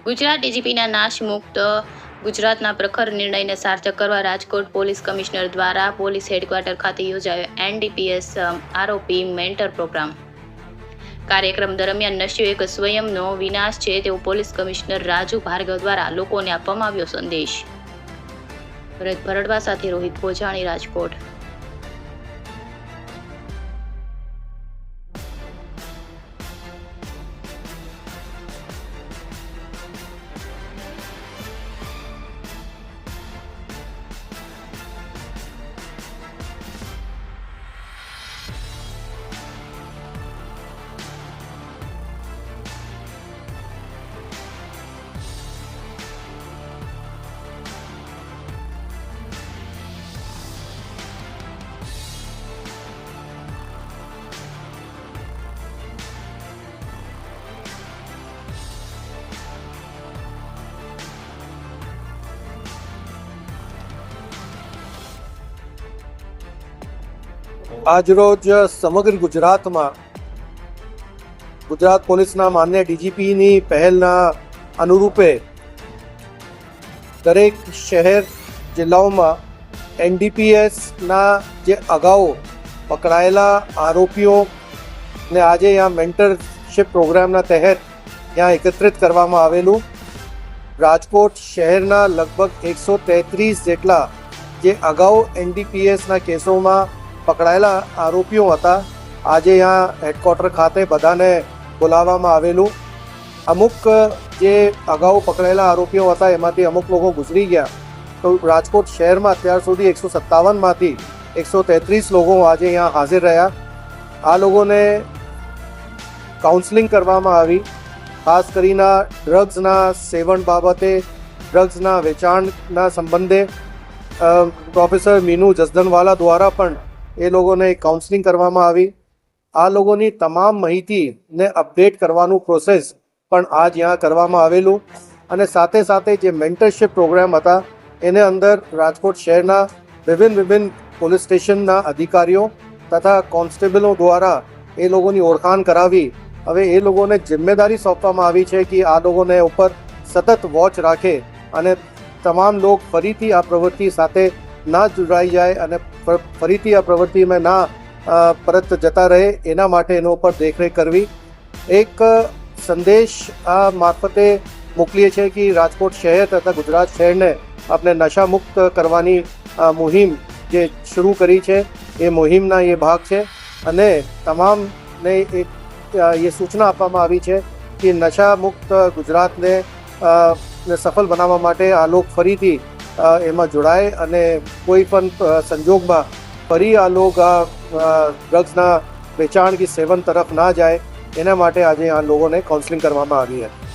ગુજરાત ડીજીપીના નાશમુક્ત ગુજરાતના પ્રખર નિર્ણયને સાર્થક કરવા રાજકોટ પોલીસ કમિશનર દ્વારા પોલીસ હેડક્વાર્ટર ખાતે યોજાયો એનડીપીએસ આરોપી મેન્ટર પ્રોગ્રામ. કાર્યક્રમ દરમિયાન નશો એક સ્વયંનો વિનાશ છે તેવો પોલીસ કમિશનર રાજુ ભાર્ગવ દ્વારા લોકોને આપવામાં આવ્યો સંદેશ. ભરત ભરડવા સાથે રોહિત ભોજાણી, રાજકોટ. આજરોજ સમગ્ર ગુજરાતમાં ગુજરાત પોલીસના માન્ય ડીજીપીની પહેલના અનુરૂપે દરેક શહેર જિલ્લાઓમાં એનડીપીએસના જે અગાઉ પકડાયેલા આરોપીઓને આજે यहाँ મેન્ટરશિપ પ્રોગ્રામના તહેત यहाँ એકત્રિત કરવામાં આવેલું. રાજકોટ શહેરના લગભગ 133 જેટલા જે અગાઉ એનડીપીએસના કેસોમાં પકડાયેલા આરોપીઓ હતા આજે यहाँ હેડક્વાર્ટર ખાતે બધાને બોલાવવામાં આવેલું. અમુક જે અગાઉ પકડાયેલા આરોપીઓ હતા એમાંથી અમુક લોકો ગુજરી ગયા, તો રાજકોટ શહેરમાં અત્યાર સુધી 157માંથી 133 લોકો આજે यहाँ હાજર રહ્યા. આ લોકોને કાઉન્સેલિંગ કરવામાં આવી, ખાસ કરીને ડ્રગ્સના સેવન બાબતે, ડ્રગ્સના વેચાણના સંબંધે પ્રોફેસર મીનુ જસદનવાલા દ્વારા પણ એ લોકોને કાઉન્સેલિંગ કરવામાં આવી. આ લોકોની તમામ માહિતીને અપડેટ કરવાનું પ્રોસેસ પણ આજ यहाँ કરવામાં આવેલું. અને સાથે સાથે જે મેન્ટરશિપ પ્રોગ્રામ હતા એને અંદર રાજકોટ શહેરના વિભિન્ન પોલીસ સ્ટેશનના અધિકારીઓ તથા કોન્સ્ટેબલો દ્વારા એ લોકોની ઓળખાણ કરાવી હવે એ લોકોને જિમ્મેદારી સોંપવામાં આવી છે કે આ લોકોને ઉપર સતત વોચ રાખે અને તમામ લોકો ફરીથી આ પ્રવૃત્તિ સાથે ના જોડાઈ જાય અને ફરીથી આ પ્રવૃત્તિમાં ના પરત જતા રહે એના માટે એના ઉપર દેખરેખ કરવી. એક સંદેશ આ મારફતે મોકલીએ છીએ કે રાજકોટ શહેર તથા ગુજરાત શહેરને આપણે નશામુક્ત કરવાની મુહિમ જે શરૂ કરી છે એ મુહિમના એ ભાગ છે અને તમામને એક એ સૂચના આપવામાં આવી છે કે નશામુક્ત ગુજરાતને સફળ બનાવવા માટે આ લોકો ફરીથી એમાં જોડાય અને કોઈ પણ સંજોગમાં ફરી આ લોકો ડ્રગ્સના વેચાણ કે સેવન તરફ ના જાય એના માટે આજે આ લોકોને કાઉન્સેલિંગ કરવામાં આવી હતી.